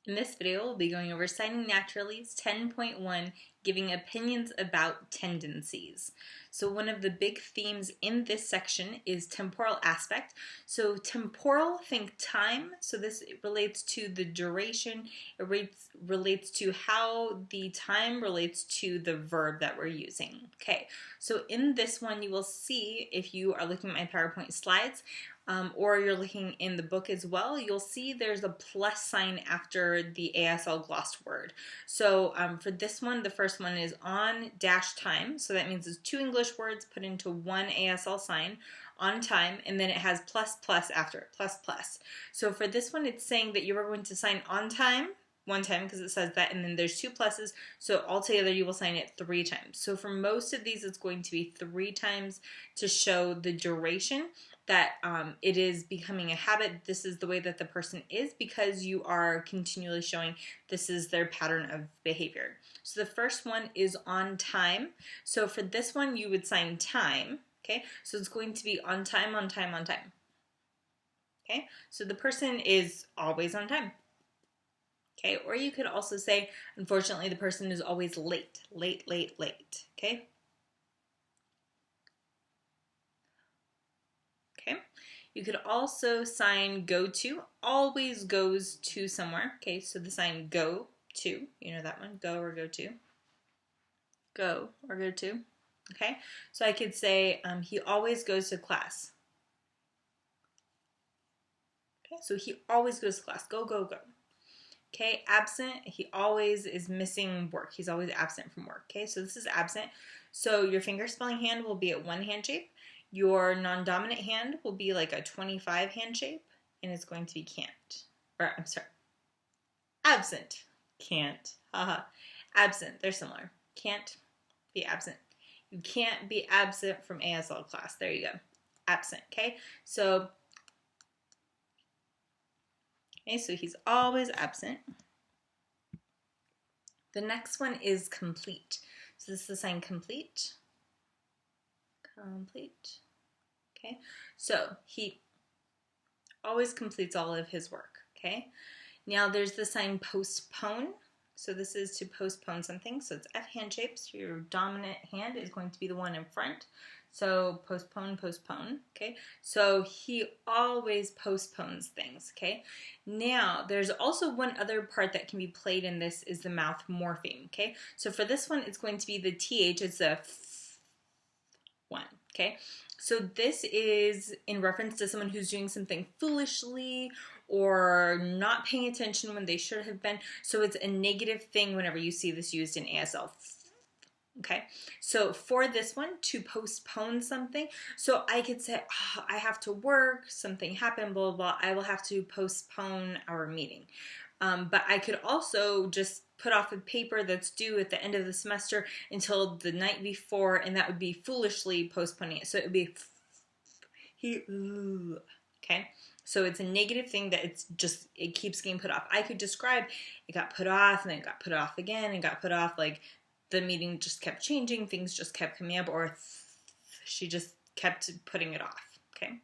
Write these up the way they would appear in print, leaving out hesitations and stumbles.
In this video, we'll be going over Signing Naturally's 10.1, giving opinions about tendencies. So one of the big themes in this section is temporal aspect. So temporal, think time. So this relates to the duration. It relates to how the time relates to the verb that we're using. Okay, so in this one, you will see, if you are looking at my PowerPoint slides, or you're looking in the book as well, you'll see there's a plus sign after the ASL glossed word. So for this one, the first one is on dash time. So that means it's two English words put into one ASL sign, on time, and then it has plus plus after it, plus plus. So for this one, it's saying that you are going to sign on time, one time because it says that, and then there's two pluses, so altogether you will sign it 3 times. So for most of these, it's going to be 3 times to show the duration that it is becoming a habit. This is the way that the person is because you are continually showing this is their pattern of behavior. So the first one is on time. So for this one, you would sign time. Okay, so it's going to be on time, on time, on time. Okay, so the person is always on time. Okay, or you could also say, unfortunately, the person is always late, late, late, late. Okay. Okay. You could also sign go to, always goes to somewhere. Okay, so the sign go to, you know that one, go or go to. Go or go to. Okay, so I could say he always goes to class. Okay, so he always goes to class. Go, go, go. Okay, absent, he always is missing work. He's always absent from work. Okay, so this is absent. So your finger spelling hand will be at 1 hand shape. Your non-dominant hand will be like a 25 hand shape, and it's going to be can't. Or, I'm sorry, absent. Can't. Haha. Absent, they're similar. Can't be absent. You can't be absent from ASL class. There you go. Absent, okay? So he's always absent. The next one is complete. So this is the sign complete. Complete. Okay, so he always completes all of his work. Okay, now there's the sign postpone. So this is to postpone something. So it's F hand shapes. Your dominant hand is going to be the one in front. So postpone, postpone. Okay, so he always postpones things. Okay, now there's also one other part that can be played in this is the mouth morpheme. Okay, so for this one, it's going to be the TH. It's a one. Okay, so this is in reference to someone who's doing something foolishly or not paying attention when they should have been. So it's a negative thing whenever you see this used in ASL. Okay, so for this one, to postpone something, so I could say, oh, I have to work, something happened, blah, blah, blah, I will have to postpone our meeting. But I could also just put off a paper that's due at the end of the semester until the night before, and that would be foolishly postponing it. So it would be okay. So it's a negative thing that it keeps getting put off. I could describe it got put off, and then it got put off again, and got put off, like the meeting just kept changing, things just kept coming up, or she just kept putting it off. Okay.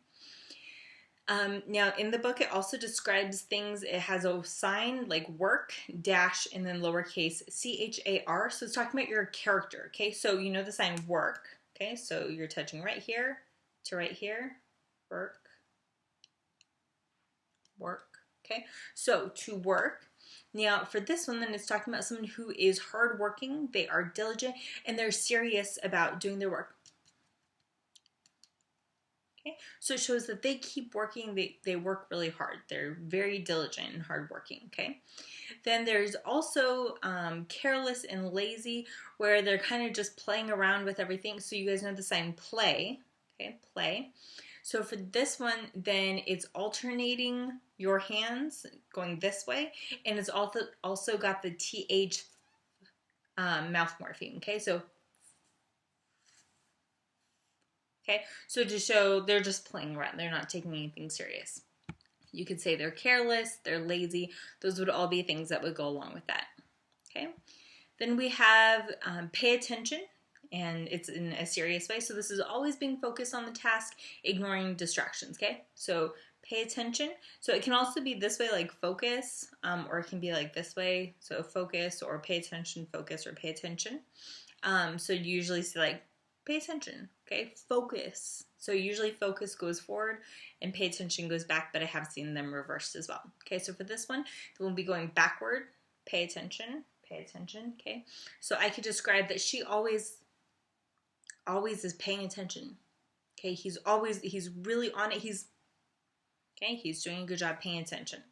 Now in the book, it also describes things. It has a sign like work, dash, and then lowercase CHAR. So it's talking about your character. Okay, so you know the sign work. Okay, so you're touching right here to right here. Work. Work. Okay, so to work. Now for this one, then it's talking about someone who is hardworking. They are diligent and they're serious about doing their work. Okay, so it shows that they keep working, they work really hard. They're very diligent and hardworking, okay? Then there's also careless and lazy, where they're kind of just playing around with everything. So you guys know the sign play, okay, play. So for this one, then it's alternating your hands going this way, and it's also got the TH mouth morpheme, okay? So okay, so to show they're just playing around, they're not taking anything serious. You could say they're careless, they're lazy. Those would all be things that would go along with that. Okay, then we have pay attention, and it's in a serious way. So this is always being focused on the task, ignoring distractions. Okay, so pay attention. So it can also be this way, like focus, or it can be like this way, so focus or pay attention, focus or pay attention. So you usually see like pay attention, okay, focus. So usually focus goes forward and pay attention goes back, but I have seen them reversed as well. Okay, so for this one, we'll be going backward, pay attention, okay. So I could describe that she always is paying attention. Okay, he's really on it. He's doing a good job paying attention.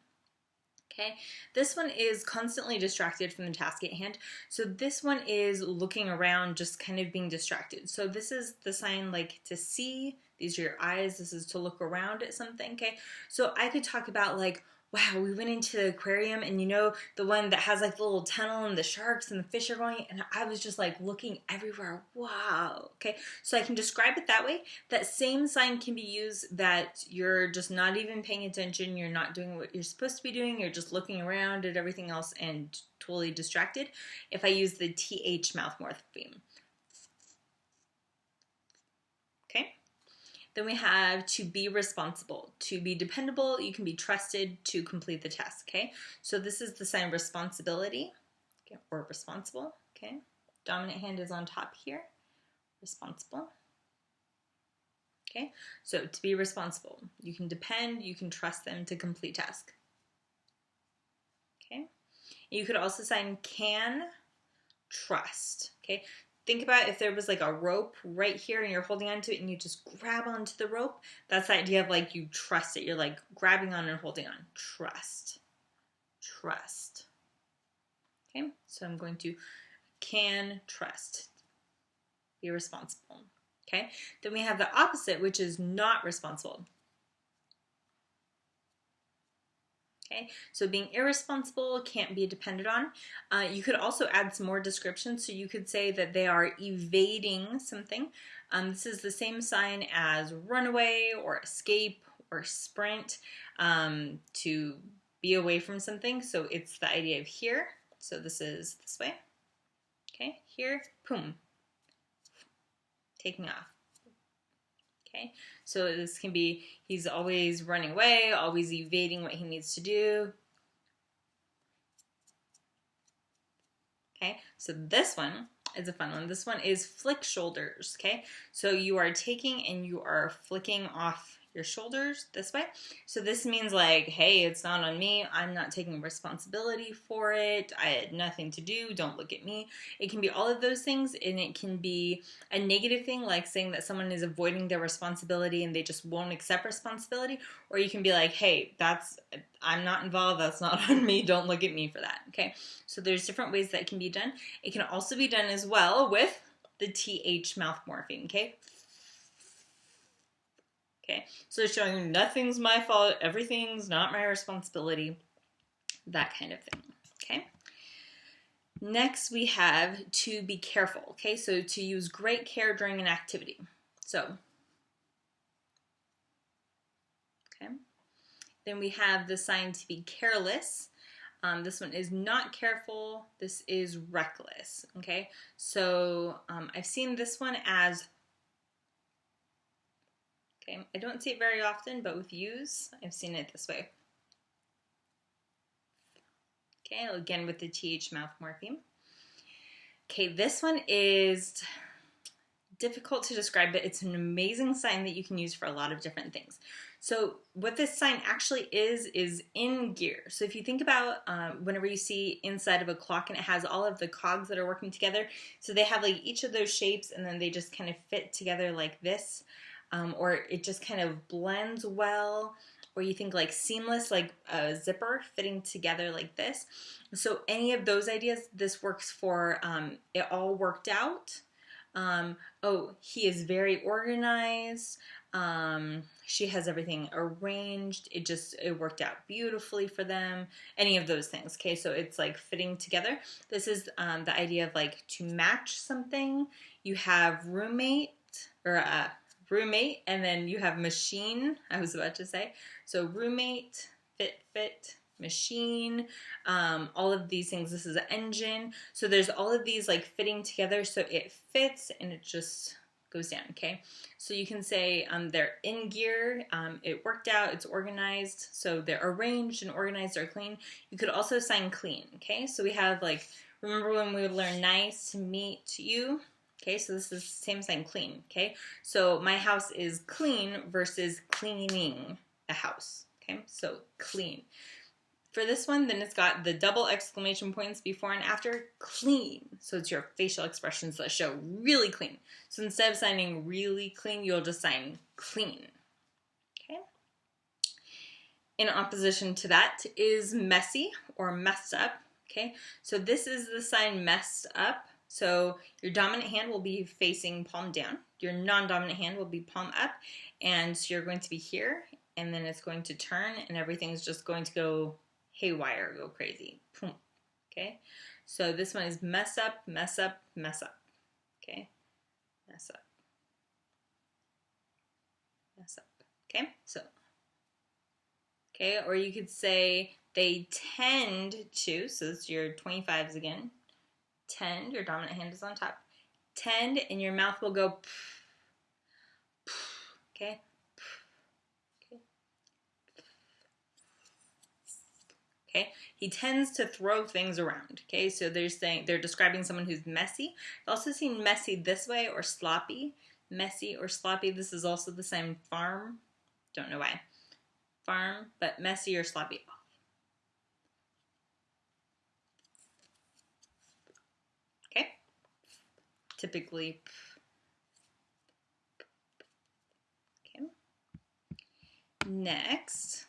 Okay, this one is constantly distracted from the task at hand. So this one is looking around, just kind of being distracted. So this is the sign like to see. These are your eyes. This is to look around at something. Okay, so I could talk about like, wow, we went into the aquarium and you know, the one that has like the little tunnel and the sharks and the fish are going, and I was just like looking everywhere. Wow. Okay. So I can describe it that way. That same sign can be used that you're just not even paying attention. You're not doing what you're supposed to be doing. You're just looking around at everything else and totally distracted. If I use the TH mouth morpheme. Okay. Then we have to be responsible, to be dependable, you can be trusted to complete the task, okay? So this is the sign responsibility, okay, or responsible, okay? Dominant hand is on top here, responsible, okay? So to be responsible, you can depend, you can trust them to complete task, okay? You could also sign can trust, okay? Think about if there was like a rope right here and you're holding onto it and you just grab onto the rope. That's the idea of like you trust it. You're like grabbing on and holding on. Trust. Trust. Okay, so I'm going to can trust. Be responsible. Okay, then we have the opposite, which is not responsible. Okay, so being irresponsible, can't be depended on. You could also add some more descriptions. So you could say that they are evading something. This is the same sign as runaway or escape or sprint, to be away from something. So it's the idea of here. So this is this way. Okay, here, boom, taking off. Okay, so this can be he's always running away, always evading what he needs to do. Okay, so this one is a fun one. This one is flick shoulders. Okay, so you are taking and you are flicking off your shoulders this way. So this means like, hey, it's not on me. I'm not taking responsibility for it. I had nothing to do. Don't look at me. It can be all of those things, and it can be a negative thing, like saying that someone is avoiding their responsibility and they just won't accept responsibility. Or you can be like, hey, I'm not involved. That's not on me. Don't look at me for that. Okay. So there's different ways that can be done. It can also be done as well with the TH mouth morpheme. Okay. Okay, so showing nothing's my fault, everything's not my responsibility, that kind of thing, okay? Next, we have to be careful, okay? So to use great care during an activity. So, okay. Then we have the sign to be careless. This one is not careful, this is reckless, okay? So I've seen this one as, okay, I don't see it very often, but with use, I've seen it this way. Okay, again with the TH mouth morpheme. Okay, this one is difficult to describe, but it's an amazing sign that you can use for a lot of different things. So what this sign actually is in gear. So if you think about whenever you see inside of a clock and it has all of the cogs that are working together, so they have like each of those shapes and then they just kind of fit together like this. Or it just kind of blends well, or you think like seamless, like a zipper fitting together like this. So any of those ideas, this works for. It all worked out. Oh, he is very organized. She has everything arranged. It worked out beautifully for them. Any of those things. Okay, so it's like fitting together. This is the idea of like to match something. You have roommate, and then you have machine, I was about to say. So roommate, fit, machine, all of these things. This is an engine. So there's all of these like fitting together so it fits and it just goes down, okay? So you can say they're in gear, it worked out, it's organized, so they're arranged and organized or clean. You could also sign clean, okay? So we have like, remember when we would learn nice to meet you? Okay, so this is the same sign, clean, okay? So my house is clean versus cleaning a house, okay? So clean. For this one, then it's got the double exclamation points before and after, clean. So it's your facial expressions that show really clean. So instead of signing really clean, you'll just sign clean. Okay. In opposition to that is messy or messed up. Okay. So this is the sign messed up. So your dominant hand will be facing palm down. Your non-dominant hand will be palm up. And so you're going to be here. And then it's going to turn and everything's just going to go haywire, go crazy. Okay, so this one is mess up, mess up, mess up. Okay, mess up, mess up. Okay, so, okay, or you could say they tend to, so it's your 25s again. Tend, your dominant hand is on top. Tend, and your mouth will go, okay. Okay, he tends to throw things around. Okay, so they're describing someone who's messy. I've also seen messy this way or sloppy. Messy or sloppy. This is also the same farm. Don't know why. Farm, but messy or sloppy. Okay, typically. Okay. Next,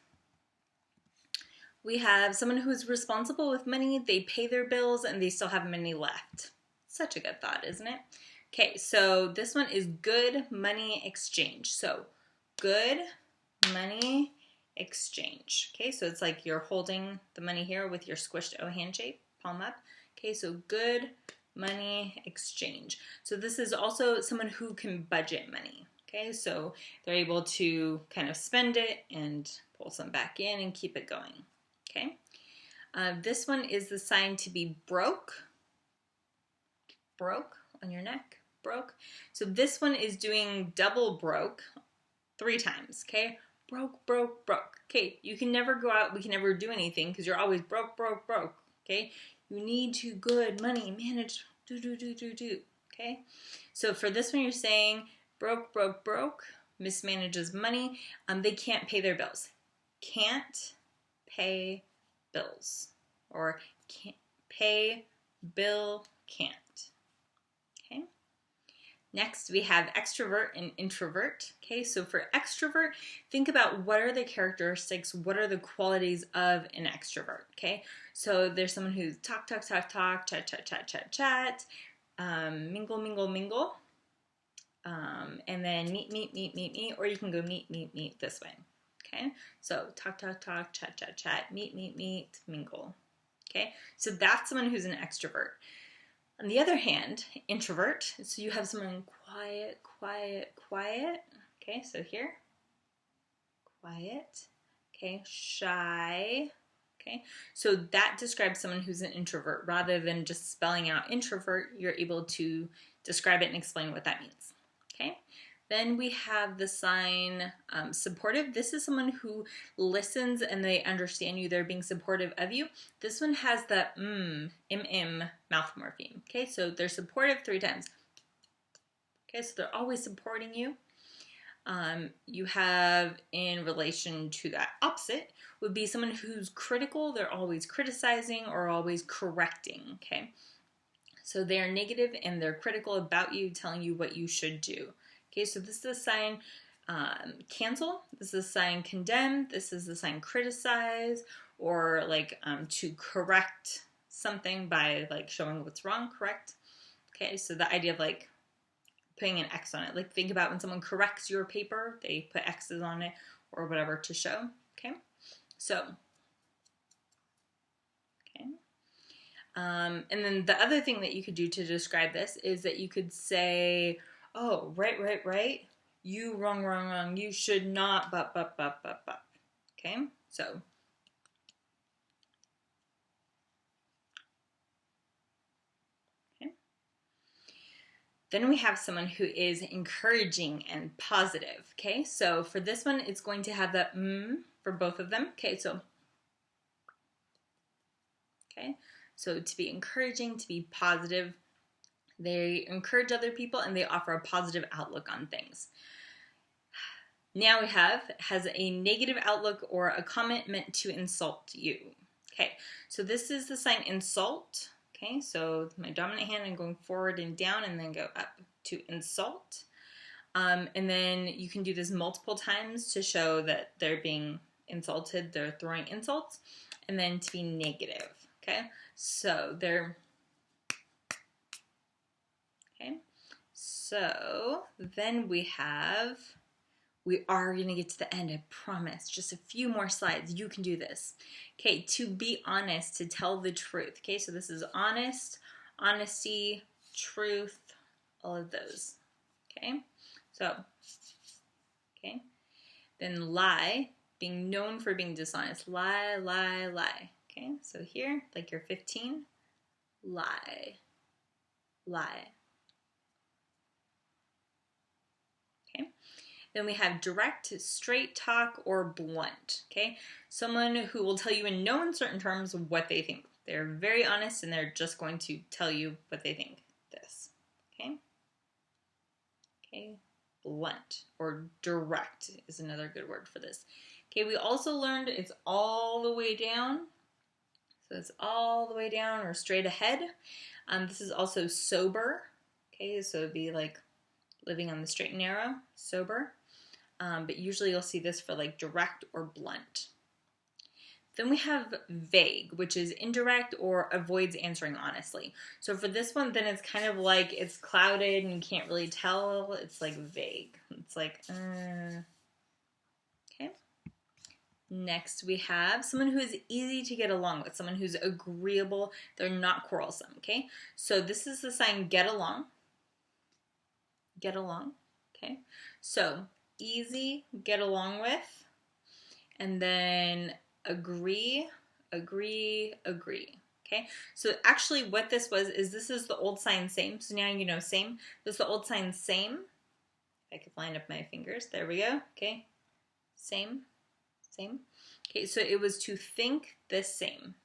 we have someone who is responsible with money, they pay their bills, and they still have money left. Such a good thought, isn't it? Okay, so this one is good money exchange. So, good money exchange. Okay, so it's like you're holding the money here with your squished O hand shape, palm up. Okay, so good money exchange. So this is also someone who can budget money. Okay, so they're able to kind of spend it and pull some back in and keep it going. Okay, this one is the sign to be broke. Broke on your neck, broke. So this one is doing double broke 3 times, okay? Broke, broke, broke. Okay, you can never go out, we can never do anything because you're always broke, broke, broke, okay? You need to good money, manage, do, okay? So for this one, you're saying broke, broke, broke, mismanages money. They can't pay their bills. Can't pay bills, or can't pay bill, can't. Okay. Next, we have extrovert and introvert. Okay, so for extrovert, think about what are the characteristics, what are the qualities of an extrovert. Okay, so there's someone who's talk, chat, mingle, mingle, mingle, and then meet, or you can go meet this way. Okay, so talk, chat, meet, mingle. Okay, so that's someone who's an extrovert. On the other hand, introvert, so you have someone quiet. Okay, so here, quiet. Okay, shy. Okay, so that describes someone who's an introvert. Rather than just spelling out introvert, you're able to describe it and explain what that means. Okay, then we have the sign supportive. This is someone who listens and they understand you. They're being supportive of you. This one has the mouth morpheme. Okay, so they're supportive 3 times. Okay, so they're always supporting you. You have, in relation to that opposite, would be someone who's critical. They're always criticizing or always correcting. Okay, so they're negative and they're critical about you, telling you what you should do. Okay, so this is a sign cancel, this is a sign condemn, this is a sign criticize, or like to correct something by like showing what's wrong, correct. Okay, so the idea of like putting an X on it, like think about when someone corrects your paper, they put X's on it or whatever to show. Okay, so okay. And then the other thing that you could do to describe this is that you could say, oh, right. You wrong. You should not, but. Okay, so. Okay. Then we have someone who is encouraging and positive, okay? So for this one, it's going to have that for both of them, okay? So to be encouraging, to be positive, they encourage other people and they offer a positive outlook on things. Now we has a negative outlook or a comment meant to insult you. Okay, so this is the sign insult. Okay, so my dominant hand, I'm going forward and down and then go up to insult. And then you can do this multiple times to show that they're being insulted, they're throwing insults, and then to be negative. Okay, so they're, okay, so then we are going to get to the end, I promise. Just a few more slides. You can do this. Okay, to be honest, to tell the truth. Okay, so this is honest, honesty, truth, all of those. Okay, so, okay. Then lie, being known for being dishonest. Lie, lie, lie. Okay, so here, like you're 15, lie, lie. Okay. Then we have direct, straight talk, or blunt, okay? Someone who will tell you in no uncertain terms what they think. They're very honest and they're just going to tell you what they think. This, okay? Okay, blunt or direct is another good word for this. Okay, we also learned it's all the way down. So it's all the way down or straight ahead. This is also sober, okay? So it'd be like living on the straight and narrow, sober. But usually you'll see this for like direct or blunt. Then we have vague, which is indirect or avoids answering honestly. So for this one, then it's kind of like it's clouded and you can't really tell. It's like vague. It's like, okay. Next we have someone who is easy to get along with, someone who's agreeable. They're not quarrelsome, okay? So this is the sign get along. Get along, okay? So easy, get along with, and then agree, agree, agree. Okay, so actually what this was is this is the old sign same. So now you know same. This is the old sign same. If I could line up my fingers, there we go. Okay, same, same. Okay, so it was to think the same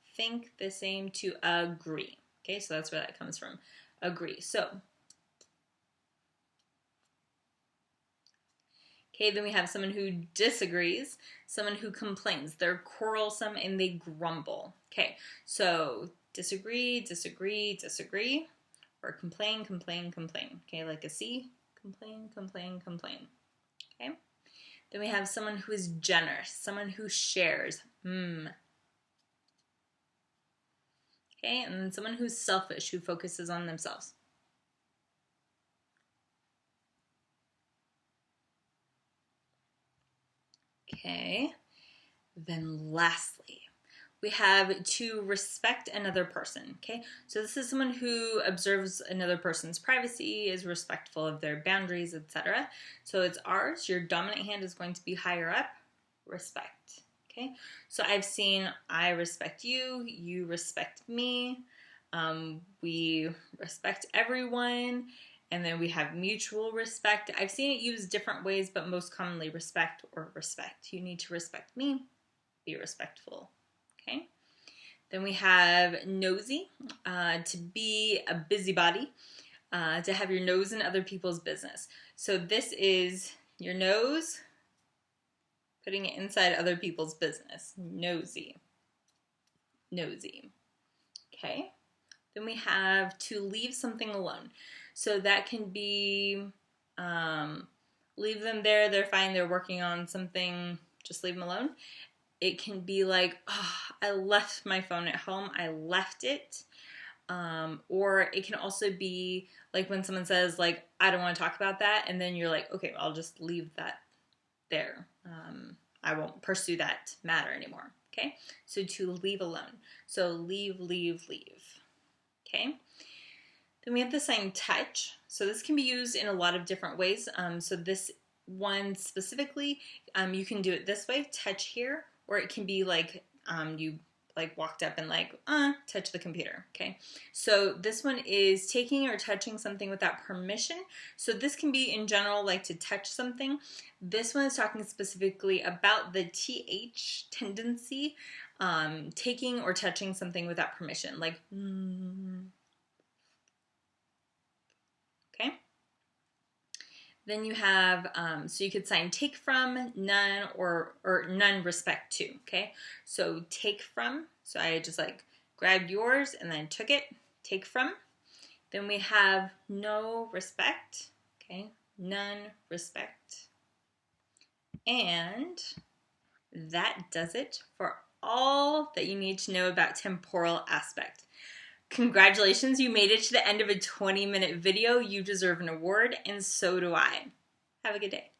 to agree. Okay, so that's where that comes from, agree. So okay, then we have someone who disagrees, someone who complains. They're quarrelsome and they grumble. Okay, so disagree, disagree, disagree, or complain, complain, complain. Okay, like a C, complain, complain, complain. Okay, then we have someone who is generous, someone who shares. Okay, and then someone who's selfish, who focuses on themselves. Okay, then lastly, we have to respect another person, okay? So this is someone who observes another person's privacy, is respectful of their boundaries, etc. So it's ours. Your dominant hand is going to be higher up, respect, okay? So I've seen I respect you, you respect me, we respect everyone, and then we have mutual respect. I've seen it used different ways, but most commonly respect or respect. You need to respect me, be respectful, okay? Then we have nosy, to be a busybody, to have your nose in other people's business. So this is your nose, putting it inside other people's business. Nosy, nosy, okay? Then we have to leave something alone. So that can be, leave them there, they're fine, they're working on something, just leave them alone. It can be like, oh, I left my phone at home, I left it. Or it can also be like when someone says like, I don't want to talk about that, and then you're like, okay, I'll just leave that there. I won't pursue that matter anymore, okay? So to leave alone. So leave, leave, leave, okay? Then we have the sign touch. So this can be used in a lot of different ways. So this one specifically, you can do it this way, touch here, or it can be like you like walked up and like touch the computer. Okay, so this one is taking or touching something without permission. So this can be in general like to touch something. This one is talking specifically about the TH tendency, taking or touching something without permission, like okay. Then you have, so you could sign take from, none, or none respect to, okay? So take from, so I just like grabbed yours and then took it, take from. Then we have no respect, okay? None respect. And that does it for all that you need to know about temporal aspect. Congratulations, you made it to the end of a 20-minute video. You deserve an award, and so do I. Have a good day.